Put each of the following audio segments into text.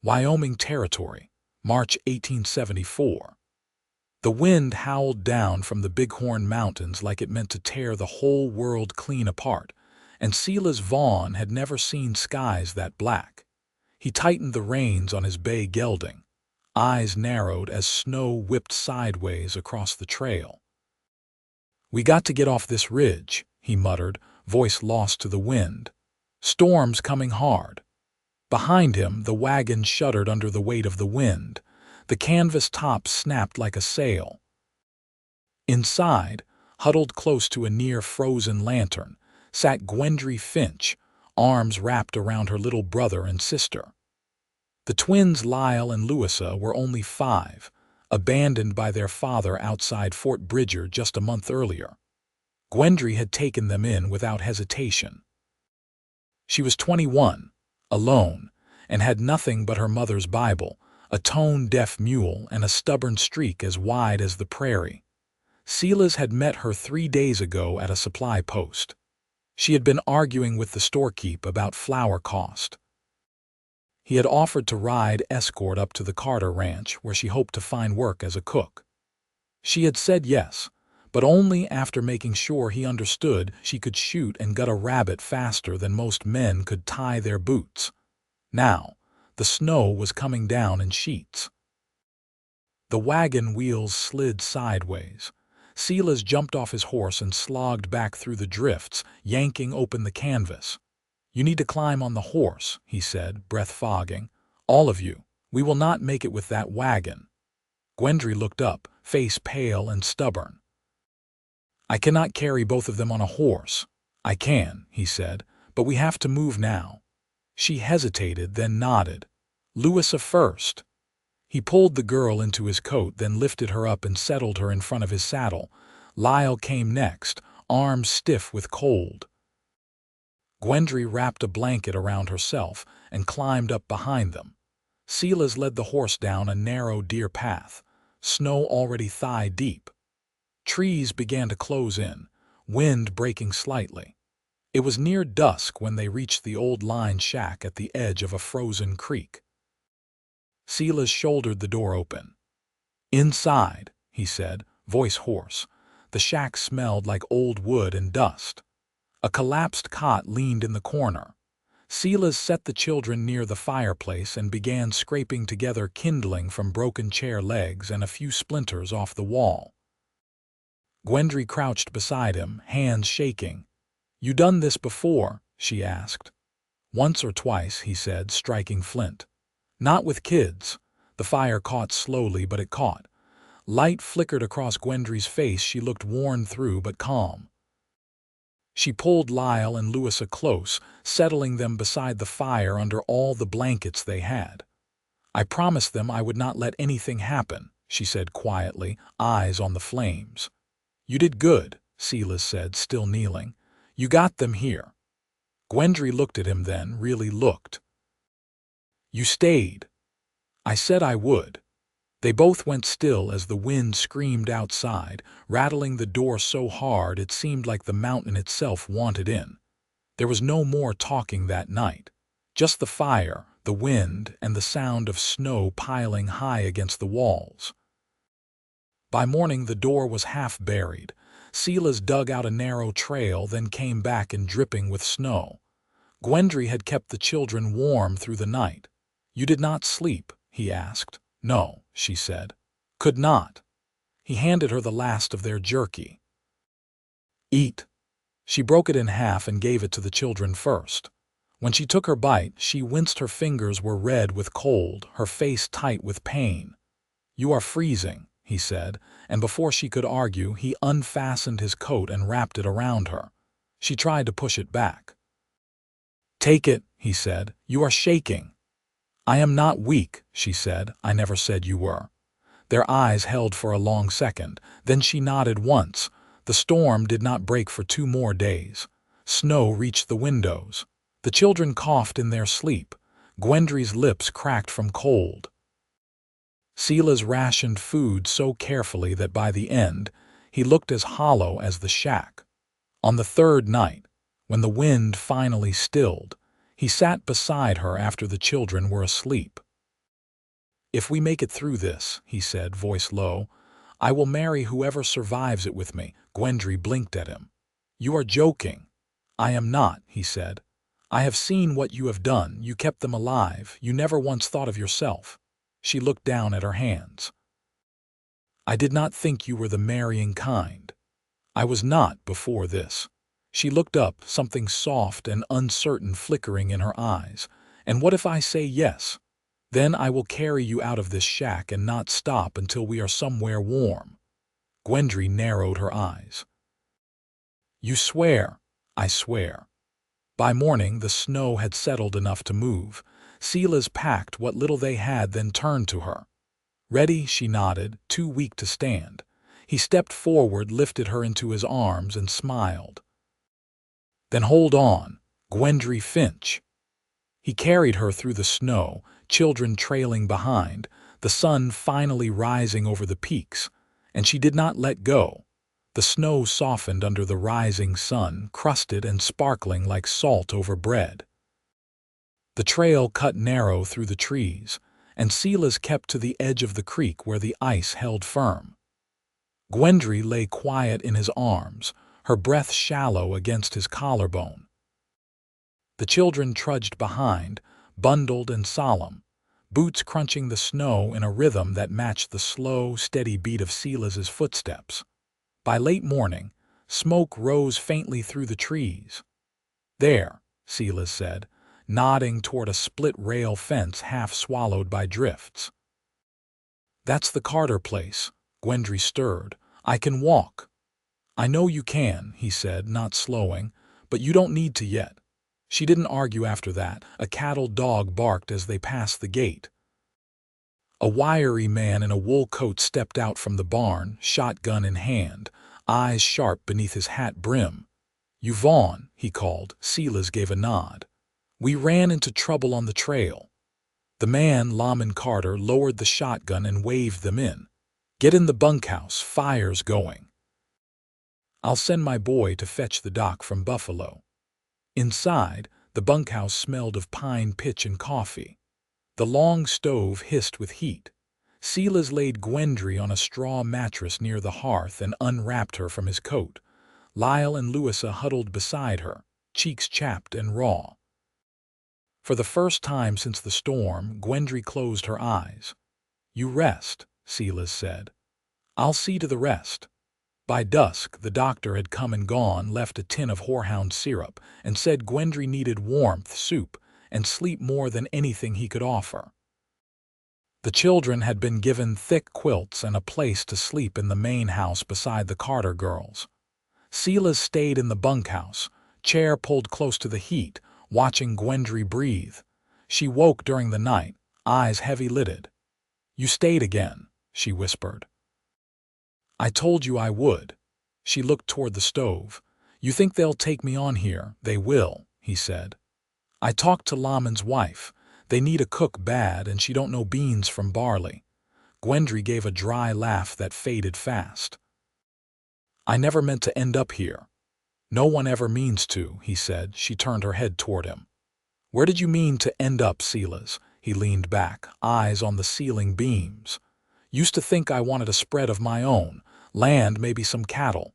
Wyoming Territory, March 1874. The wind howled down from the Bighorn Mountains like it meant to tear the whole world clean apart, and Silas Vaughn had never seen skies that black. He tightened the reins on his bay gelding, eyes narrowed as snow whipped sideways across the trail. "We got to get off this ridge," he muttered, voice lost to the wind. "Storm's coming hard." Behind him, the wagon shuddered under the weight of the wind. The canvas top snapped like a sail. Inside, huddled close to a near-frozen lantern, sat Gwendry Finch, arms wrapped around her little brother and sister. The twins Lyle and Louisa were only 5, abandoned by their father outside Fort Bridger just a month earlier. Gwendry had taken them in without hesitation. She was 21, alone, and had nothing but her mother's Bible, a tone-deaf mule, and a stubborn streak as wide as the prairie. Silas had met her 3 days ago at a supply post. She had been arguing with the storekeep about flour cost. He had offered to ride escort up to the Carter Ranch, where she hoped to find work as a cook. She had said yes, but only after making sure he understood she could shoot and gut a rabbit faster than most men could tie their boots. Now, the snow was coming down in sheets. The wagon wheels slid sideways. Silas jumped off his horse and slogged back through the drifts, yanking open the canvas. "You need to climb on the horse," he said, breath fogging. "All of you. We will not make it with that wagon." Gwendry looked up, face pale and stubborn. "I cannot carry both of them on a horse." "I can," he said, "but we have to move now." She hesitated, then nodded. "Louisa first." He pulled the girl into his coat, then lifted her up and settled her in front of his saddle. Lyle came next, arms stiff with cold. Gwendry wrapped a blanket around herself and climbed up behind them. Silas led the horse down a narrow deer path, snow already thigh-deep. Trees began to close in, wind breaking slightly. It was near dusk when they reached the old line shack at the edge of a frozen creek. Silas shouldered the door open. "Inside," he said, voice hoarse. The shack smelled like old wood and dust. A collapsed cot leaned in the corner. Silas set the children near the fireplace and began scraping together kindling from broken chair legs and a few splinters off the wall. Gwendry crouched beside him, hands shaking. "You done this before?" she asked. "Once or twice," he said, striking flint. "Not with kids." The fire caught slowly, but it caught. Light flickered across Gwendry's face. She looked worn through, but calm. She pulled Lyle and Louisa close, settling them beside the fire under all the blankets they had. "I promised them I would not let anything happen," she said quietly, eyes on the flames. "You did good," Silas said, still kneeling. "You got them here." Gwendry looked at him then, really looked. "You stayed." "I said I would." They both went still as the wind screamed outside, rattling the door so hard it seemed like the mountain itself wanted in. There was no more talking that night. Just the fire, the wind, and the sound of snow piling high against the walls. By morning the door was half buried. Silas dug out a narrow trail, then came back and dripping with snow. Gwendry had kept the children warm through the night. "You did not sleep?" he asked. "No," she said. "Could not." He handed her the last of their jerky. "Eat." She broke it in half and gave it to the children first. When she took her bite, she winced. Her fingers were red with cold, her face tight with pain. "You are freezing," he said, and before she could argue, he unfastened his coat and wrapped it around her. She tried to push it back. "Take it," he said. "You are shaking." "I am not weak," she said. "I never said you were." Their eyes held for a long second. Then she nodded once. The storm did not break for 2 more days. Snow reached the windows. The children coughed in their sleep. Gwendry's lips cracked from cold. Silas rationed food so carefully that by the end, he looked as hollow as the shack. On the 3rd night, when the wind finally stilled, he sat beside her after the children were asleep. "If we make it through this," he said, voice low, "I will marry whoever survives it with me." Gwendry blinked at him. "You are joking." "I am not," he said. "I have seen what you have done. You kept them alive. You never once thought of yourself." She looked down at her hands. "I did not think you were the marrying kind. I was not before this." She looked up, something soft and uncertain flickering in her eyes. "And what if I say yes? Then I will carry you out of this shack and not stop until we are somewhere warm." Gwendry narrowed her eyes. "You swear?" "I swear." By morning the snow had settled enough to move. Silas packed what little they had, then turned to her. "Ready?" she nodded, too weak to stand. He stepped forward, lifted her into his arms, and smiled. "Then hold on, Gwendry Finch." He carried her through the snow, children trailing behind, the sun finally rising over the peaks, and she did not let go. The snow softened under the rising sun, crusted and sparkling like salt over bread. The trail cut narrow through the trees, and Silas kept to the edge of the creek where the ice held firm. Gwendry lay quiet in his arms, her breath shallow against his collarbone. The children trudged behind, bundled and solemn, boots crunching the snow in a rhythm that matched the slow, steady beat of Silas's footsteps. By late morning, smoke rose faintly through the trees. "There," Silas said, nodding toward a split-rail fence half swallowed by drifts. "That's the Carter place." Gwendry stirred. "I can walk." "I know you can," he said, not slowing, "but you don't need to yet." She didn't argue after that. A cattle dog barked as they passed the gate. A wiry man in a wool coat stepped out from the barn, shotgun in hand, eyes sharp beneath his hat brim. "You Vaughn," he called. Silas gave a nod. "We ran into trouble on the trail." The man, Lyman Carter, lowered the shotgun and waved them in. "Get in the bunkhouse, fire's going. I'll send my boy to fetch the doc from Buffalo." Inside, the bunkhouse smelled of pine pitch and coffee. The long stove hissed with heat. Silas laid Gwendry on a straw mattress near the hearth and unwrapped her from his coat. Lyle and Louisa huddled beside her, cheeks chapped and raw. For the first time since the storm, Gwendry closed her eyes. "You rest," Silas said. "I'll see to the rest." By dusk, the doctor had come and gone, left a tin of horehound syrup, and said Gwendry needed warmth, soup, and sleep more than anything he could offer. The children had been given thick quilts and a place to sleep in the main house beside the Carter girls. Silas stayed in the bunkhouse, chair pulled close to the heat, watching Gwendry breathe. She woke during the night, eyes heavy-lidded. "You stayed again," she whispered. "I told you I would." She looked toward the stove. "You think they'll take me on here?" "They will," he said. "I talked to Laman's wife. They need a cook bad, and she don't know beans from barley." Gwendry gave a dry laugh that faded fast. "I never meant to end up here." "No one ever means to," he said. She turned her head toward him. "Where did you mean to end up, Silas?" He leaned back, eyes on the ceiling beams. "Used to think I wanted a spread of my own, land, maybe some cattle.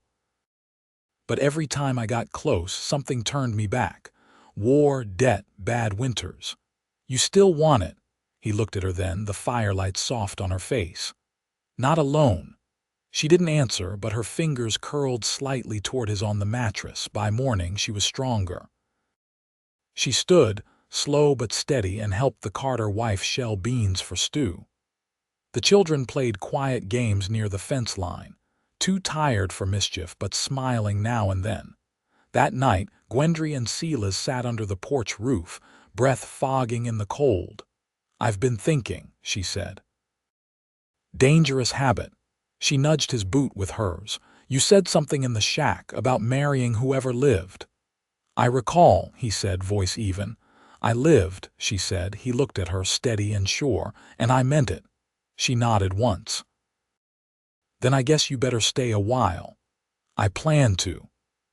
But every time I got close, something turned me back. War, debt, bad winters. You still want it." He looked at her then, the firelight soft on her face. "Not alone." She didn't answer, but her fingers curled slightly toward his on the mattress. By morning, she was stronger. She stood, slow but steady, and helped the Carter wife shell beans for stew. The children played quiet games near the fence line, too tired for mischief but smiling now and then. That night, Gwendry and Silas sat under the porch roof, breath fogging in the cold. "I've been thinking," she said. "Dangerous habit." She nudged his boot with hers. "You said something in the shack about marrying whoever lived." "I recall," he said, voice even. "I lived," she said. He looked at her, steady and sure, "and I meant it." She nodded once. "Then I guess you better stay a while." "I plan to."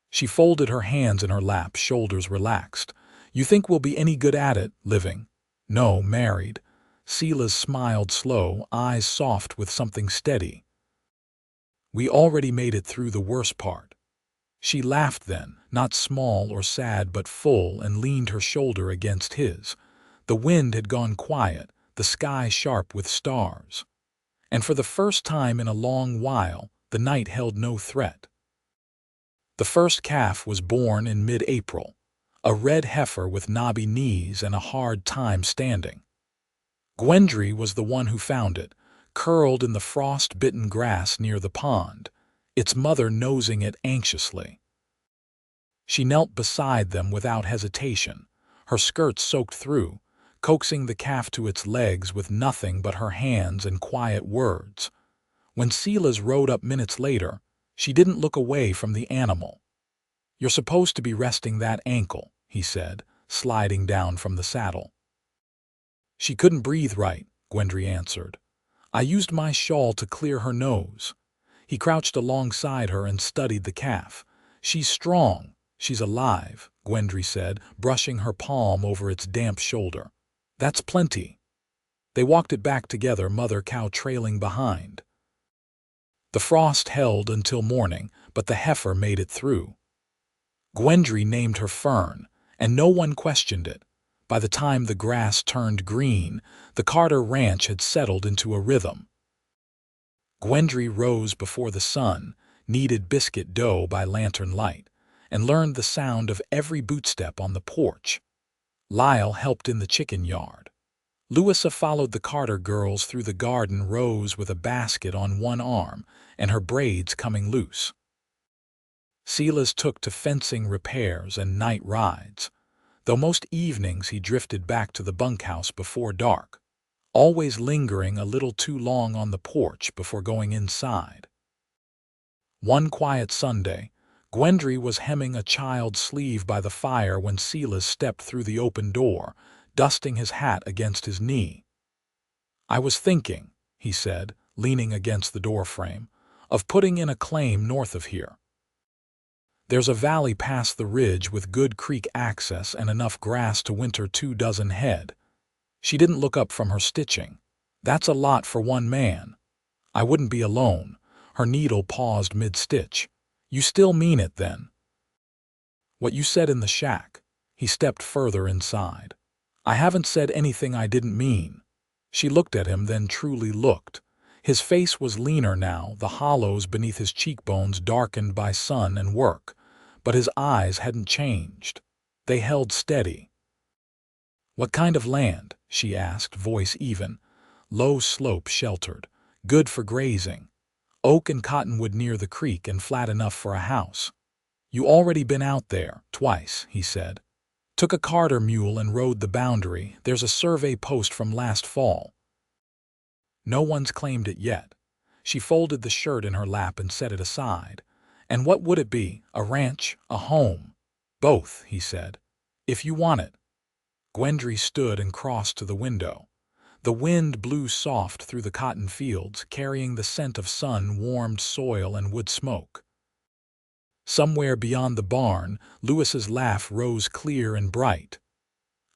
She folded her hands in her lap, shoulders relaxed. "You think we'll be any good at it, living?" "No, married." Silas smiled slow, eyes soft with something steady. We already made it through the worst part. She laughed then, not small or sad but full, and leaned her shoulder against his. The wind had gone quiet, the sky sharp with stars. And for the first time in a long while, the night held no threat. The first calf was born in mid-April, a red heifer with knobby knees and a hard time standing. Gwendry was the one who found it, curled in the frost-bitten grass near the pond, its mother nosing it anxiously. She knelt beside them without hesitation, her skirts soaked through, coaxing the calf to its legs with nothing but her hands and quiet words. When Silas rode up minutes later, she didn't look away from the animal. "You're supposed to be resting that ankle," he said, sliding down from the saddle. "She couldn't breathe right," Gwendry answered. "I used my shawl to clear her nose." He crouched alongside her and studied the calf. "She's strong, she's alive," Gwendry said, brushing her palm over its damp shoulder. "That's plenty." They walked it back together, mother cow trailing behind. The frost held until morning, but the heifer made it through. Gwendry named her Fern, and no one questioned it. By the time the grass turned green, the Carter ranch had settled into a rhythm. Gwendry rose before the sun, kneaded biscuit dough by lantern light, and learned the sound of every bootstep on the porch. Lyle helped in the chicken yard. Louisa followed the Carter girls through the garden rows with a basket on one arm and her braids coming loose. Silas took to fencing repairs and night rides, though most evenings he drifted back to the bunkhouse before dark, always lingering a little too long on the porch before going inside. One quiet Sunday, Gwendry was hemming a child's sleeve by the fire when Silas stepped through the open door, dusting his hat against his knee. "I was thinking," he said, leaning against the doorframe, "of putting in a claim north of here. There's a valley past the ridge with good creek access and enough grass to winter 24 head. She didn't look up from her stitching. "That's a lot for one man." "I wouldn't be alone." Her needle paused mid-stitch. "You still mean it, then?" "What you said in the shack." He stepped further inside. "I haven't said anything I didn't mean." She looked at him, then truly looked. His face was leaner now, the hollows beneath his cheekbones darkened by sun and work, but his eyes hadn't changed. They held steady. "What kind of land?" she asked, voice even. "Low slope sheltered, good for grazing. Oak and cottonwood near the creek and flat enough for a house." "You already been out there, twice," he said. "Took a Carter mule and rode the boundary. There's a survey post from last fall. No one's claimed it yet." She folded the shirt in her lap and set it aside. "And what would it be? A ranch? A home?" "Both," he said. "If you want it." Gwendry stood and crossed to the window. The wind blew soft through the cotton fields, carrying the scent of sun-warmed soil and wood smoke. Somewhere beyond the barn, Louis's laugh rose clear and bright.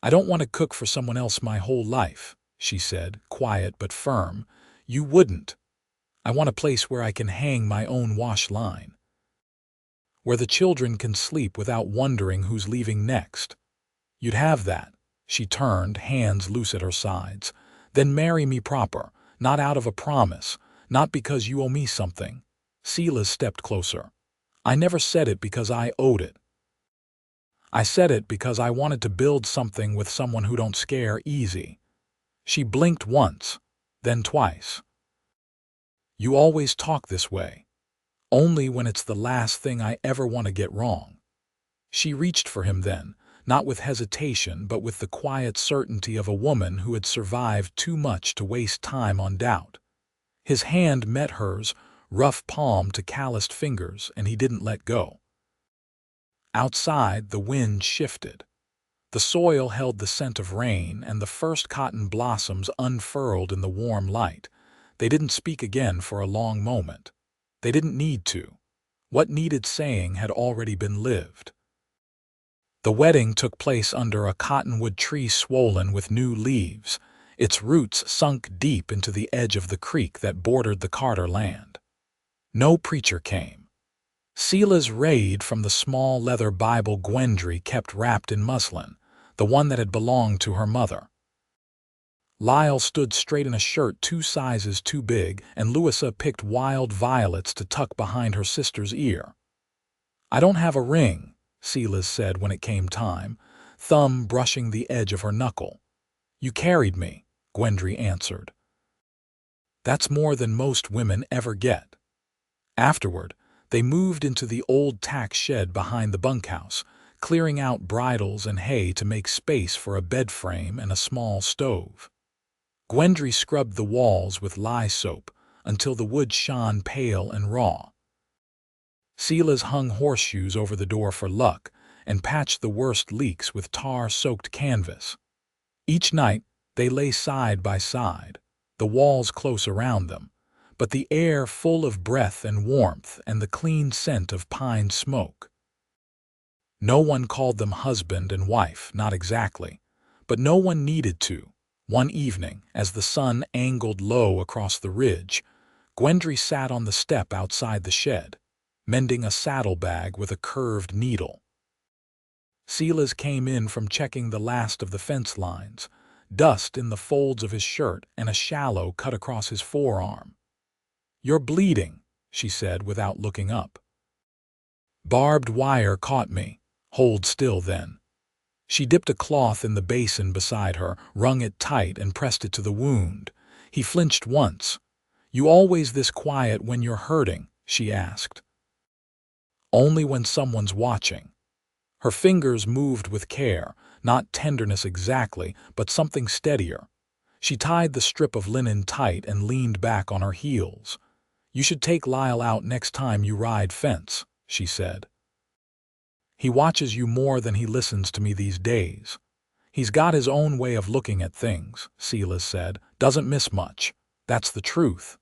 "I don't want to cook for someone else my whole life," she said, quiet but firm. "You wouldn't. I want a place where I can hang my own wash line, where the children can sleep without wondering who's leaving next." "You'd have that." She turned, hands loose at her sides. "Then marry me proper, not out of a promise, not because you owe me something." Silas stepped closer. "I never said it because I owed it. I said it because I wanted to build something with someone who don't scare easy." She blinked once, then twice. "You always talk this way. Only when it's the last thing I ever want to get wrong." She reached for him then, not with hesitation but with the quiet certainty of a woman who had survived too much to waste time on doubt. His hand met hers, rough palm to calloused fingers, and he didn't let go. Outside, the wind shifted. The soil held the scent of rain, and the first cotton blossoms unfurled in the warm light. They didn't speak again for a long moment. They didn't need to. What needed saying had already been lived. The wedding took place under a cottonwood tree swollen with new leaves, Its roots sunk deep into the edge of the creek that bordered the Carter land. No preacher came. Sela's read from the small leather Bible Gwendry kept wrapped in muslin, the one that had belonged to her mother. Lyle stood straight in a shirt 2 sizes too big, and Louisa picked wild violets to tuck behind her sister's ear. "I don't have a ring," Sela said when it came time, thumb brushing the edge of her knuckle. "You carried me," Gwendry answered. "That's more than most women ever get." Afterward, they moved into the old tack shed behind the bunkhouse, clearing out bridles and hay to make space for a bed frame and a small stove. Gwendry scrubbed the walls with lye soap until the wood shone pale and raw. Sela's hung horseshoes over the door for luck and patched the worst leaks with tar-soaked canvas. Each night, they lay side by side, the walls close around them, but the air full of breath and warmth and the clean scent of pine smoke. No one called them husband and wife, not exactly, but no one needed to. One evening, as the sun angled low across the ridge, Gwendry sat on the step outside the shed, mending a saddlebag with a curved needle. Sela's came in from checking the last of the fence lines, dust in the folds of his shirt and a shallow cut across his forearm. "You're bleeding," she said without looking up. "Barbed wire caught me. Hold still then." She dipped a cloth in the basin beside her, wrung it tight and pressed it to the wound. He flinched once. "You always this quiet when you're hurting?" she asked. "Only when someone's watching." Her fingers moved with care, not tenderness exactly, but something steadier. She tied the strip of linen tight and leaned back on her heels. "You should take Lyle out next time you ride fence," she said. "He watches you more than he listens to me these days. He's got his own way of looking at things," Sela said. "Doesn't miss much. That's the truth."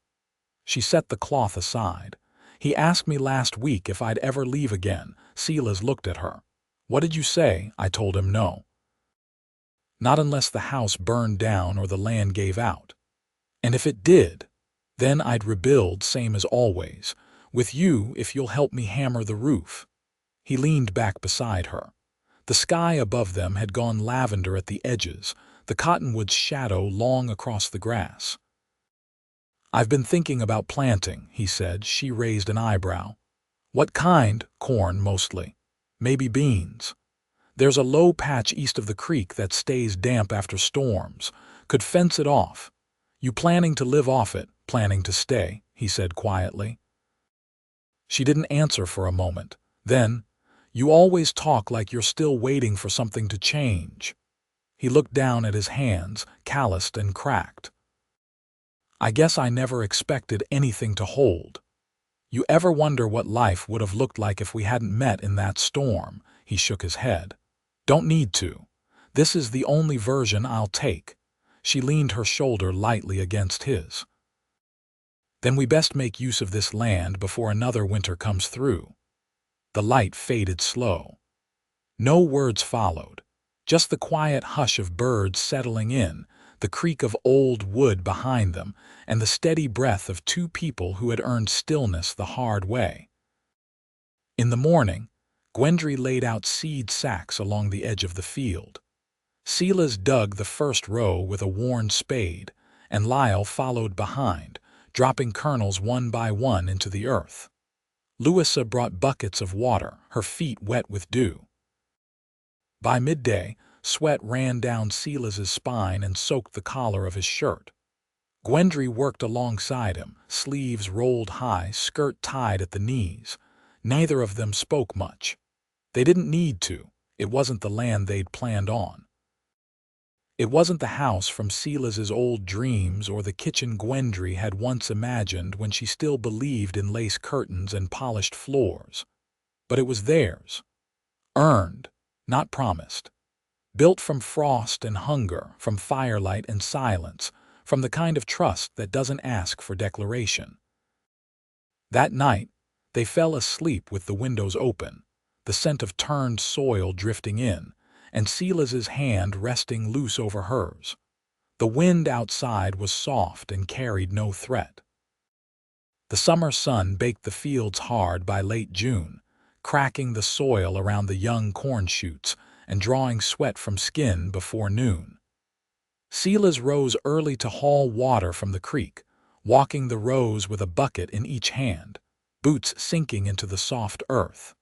She set the cloth aside. "He asked me last week if I'd ever leave again." Sela's looked at her. "What did you say?" I told him no. "Not unless the house burned down or the land gave out. And if it did, then I'd rebuild same as always, with you if you'll help me hammer the roof." He leaned back beside her. The sky above them had gone lavender at the edges, the cottonwood's shadow long across the grass. "I've been thinking about planting," he said. She raised an eyebrow. "What kind?" "Corn, mostly. Maybe beans. There's a low patch east of the creek that stays damp after storms. Could fence it off." "You planning to live off it?" "Planning to stay," he said quietly. She didn't answer for a moment. Then, "You always talk like you're still waiting for something to change." He looked down at his hands, calloused and cracked. "I guess I never expected anything to hold. You ever wonder what life would have looked like if we hadn't met in that storm?" He shook his head. "Don't need to. This is the only version I'll take." She leaned her shoulder lightly against his. "Then we best make use of this land before another winter comes through." The light faded slow. No words followed, just the quiet hush of birds settling in, the creak of old wood behind them, and the steady breath of 2 people who had earned stillness the hard way. In the morning, Gwendry laid out seed sacks along the edge of the field. Sela's dug the first row with a worn spade, and Lyle followed behind, dropping kernels one by one into the earth. Louisa brought buckets of water, her feet wet with dew. By midday, sweat ran down Sela's spine and soaked the collar of his shirt. Gwendry worked alongside him, sleeves rolled high, skirt tied at the knees. Neither of them spoke much. They didn't need to. It wasn't the land they'd planned on. It wasn't the house from Sela's old dreams or the kitchen Gwendry had once imagined when she still believed in lace curtains and polished floors. But it was theirs. Earned, not promised. Built from frost and hunger, from firelight and silence, from the kind of trust that doesn't ask for declaration. That night, they fell asleep with the windows open, the scent of turned soil drifting in, and Sela's hand resting loose over hers. The wind outside was soft and carried no threat. The summer sun baked the fields hard by late June, cracking the soil around the young corn shoots and drawing sweat from skin before noon. Silas rose early to haul water from the creek, walking the rows with a bucket in each hand, boots sinking into the soft earth.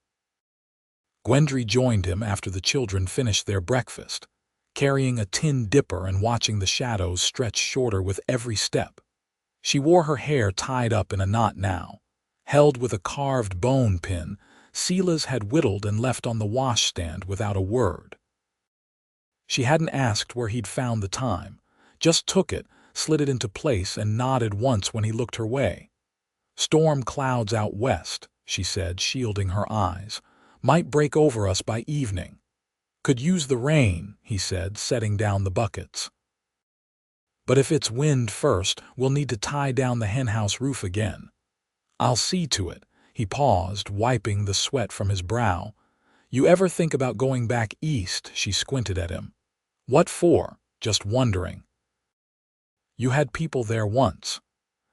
Gwendry joined him after the children finished their breakfast, carrying a tin dipper and watching the shadows stretch shorter with every step. She wore her hair tied up in a knot now, held with a carved bone pin Silas had whittled and left on the washstand without a word. She hadn't asked where he'd found the time, just took it, slid it into place, and nodded once when he looked her way. "Storm clouds out west," she said, shielding her eyes. "Might break over us by evening." "Could use the rain," he said, setting down the buckets. "But if it's wind first, we'll need to tie down the henhouse roof again." "I'll see to it." He paused, wiping the sweat from his brow. "You ever think about going back east?" She squinted at him. "What for?" "Just wondering." "You had people there once."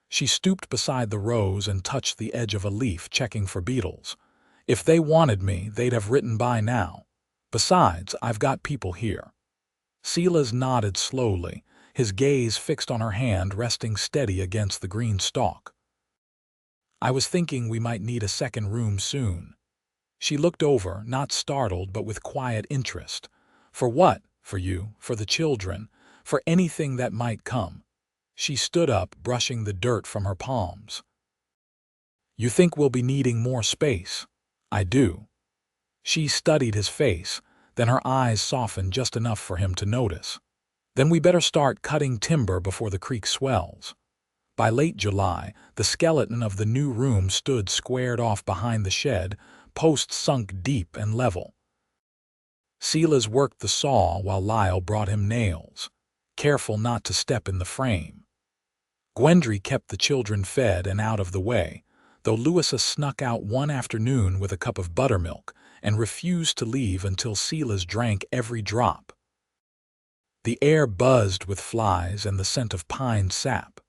She stooped beside the rose and touched the edge of a leaf, checking for beetles. "If they wanted me, they'd have written by now. Besides, I've got people here." Silas nodded slowly, his gaze fixed on her hand resting steady against the green stalk. "I was thinking we might need a second room soon." She looked over, not startled but with quiet interest. "For what? For you? For the children? For anything that might come?" She stood up, brushing the dirt from her palms. "You think we'll be needing more space?" "I do." She studied his face, then her eyes softened just enough for him to notice. "Then we better start cutting timber before the creek swells." By late July, the skeleton of the new room stood squared off behind the shed, posts sunk deep and level. Silas worked the saw while Lyle brought him nails, careful not to step in the frame. Gwendry kept the children fed and out of the way, though Louisa snuck out one afternoon with a cup of buttermilk and refused to leave until Silas drank every drop. The air buzzed with flies and the scent of pine sap.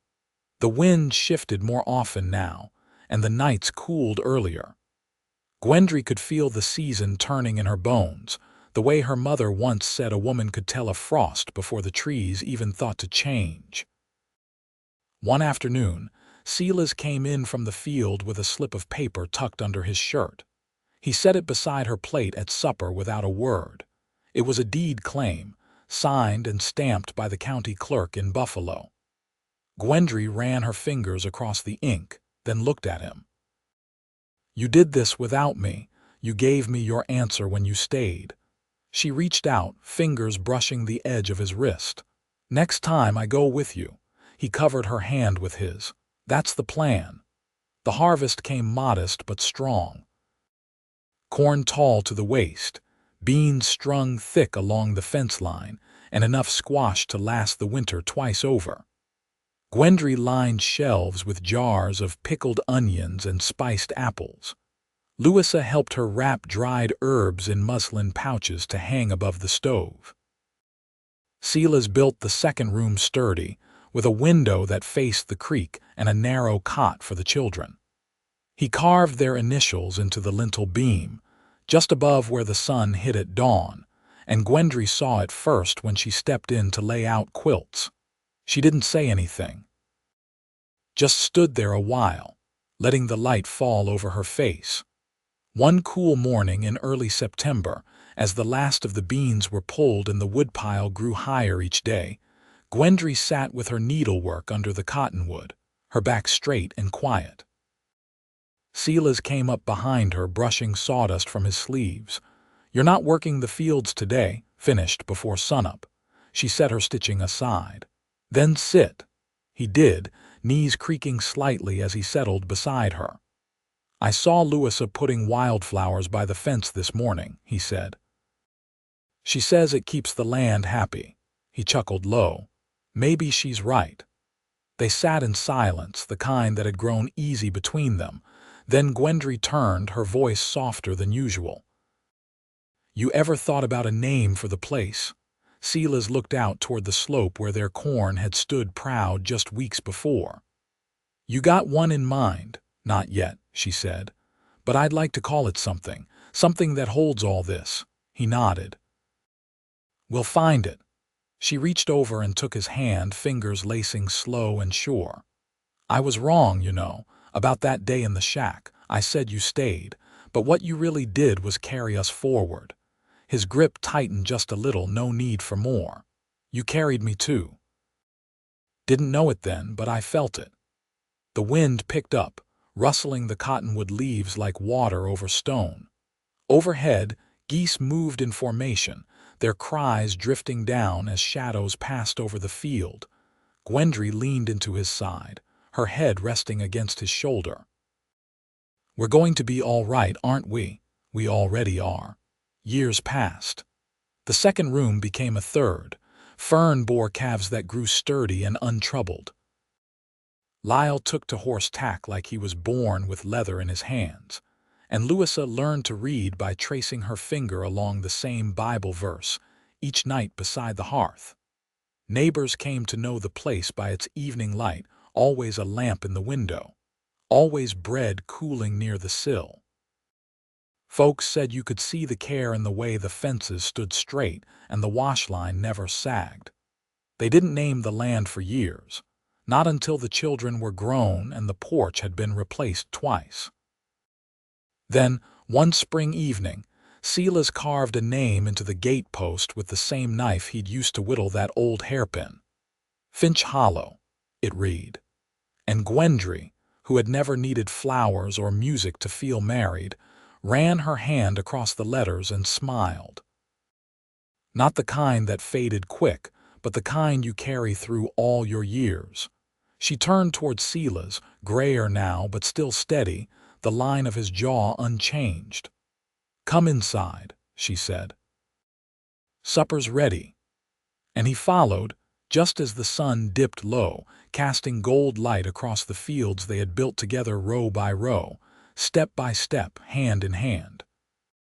The wind shifted more often now, and the nights cooled earlier. Gwendry could feel the season turning in her bones, the way her mother once said a woman could tell a frost before the trees even thought to change. One afternoon, Silas came in from the field with a slip of paper tucked under his shirt. He set it beside her plate at supper without a word. It was a deed claim, signed and stamped by the county clerk in Buffalo. Gwendry ran her fingers across the ink, then looked at him. "You did this without me. You gave me your answer when you stayed." She reached out, fingers brushing the edge of his wrist. "Next time I go with you." He covered her hand with his. "That's the plan." The harvest came modest but strong. Corn tall to the waist, beans strung thick along the fence line, and enough squash to last the winter twice over. Gwendry lined shelves with jars of pickled onions and spiced apples. Louisa helped her wrap dried herbs in muslin pouches to hang above the stove. Silas built the second room sturdy, with a window that faced the creek and a narrow cot for the children. He carved their initials into the lintel beam, just above where the sun hit at dawn, and Gwendry saw it first when she stepped in to lay out quilts. She didn't say anything, just stood there a while, letting the light fall over her face. One cool morning in early September, as the last of the beans were pulled and the woodpile grew higher each day, Gwendry sat with her needlework under the cottonwood, her back straight and quiet. Silas came up behind her, brushing sawdust from his sleeves. "You're not working the fields today," finished before sunup. She set her stitching aside. "Then sit." He did, knees creaking slightly as he settled beside her. "I saw Louisa putting wildflowers by the fence this morning," he said. "She says it keeps the land happy." He chuckled low. "Maybe she's right." They sat in silence, the kind that had grown easy between them. Then Gwendry turned, her voice softer than usual. "You ever thought about a name for the place?" Silas looked out toward the slope where their corn had stood proud just weeks before. "You got one in mind?" "Not yet," she said. "But I'd like to call it something, something that holds all this." He nodded. "We'll find it." She reached over and took his hand, fingers lacing slow and sure. "I was wrong, you know, about that day in the shack. I said you stayed, but what you really did was carry us forward." His grip tightened just a little, no need for more. "You carried me too." "Didn't know it then, but I felt it." The wind picked up, rustling the cottonwood leaves like water over stone. Overhead, geese moved in formation, their cries drifting down as shadows passed over the field. Gwendry leaned into his side, her head resting against his shoulder. "We're going to be all right, aren't we?" "We already are." Years passed. The second room became a third. Fern bore calves that grew sturdy and untroubled. Lyle took to horse tack like he was born with leather in his hands, and Louisa learned to read by tracing her finger along the same Bible verse, each night beside the hearth. Neighbors came to know the place by its evening light, always a lamp in the window, always bread cooling near the sill. Folks said you could see the care in the way the fences stood straight and the wash line never sagged. They didn't name the land for years, not until the children were grown and the porch had been replaced twice. Then, one spring evening, Silas carved a name into the gatepost with the same knife he'd used to whittle that old hairpin. "Finch Hollow," it read. And Gwendry, who had never needed flowers or music to feel married, ran her hand across the letters and smiled. Not the kind that faded quick, but the kind you carry through all your years. She turned toward Silas, grayer now but still steady, the line of his jaw unchanged. "Come inside," she said. "Supper's ready." And he followed, just as the sun dipped low, casting gold light across the fields they had built together row by row, step by step, hand in hand.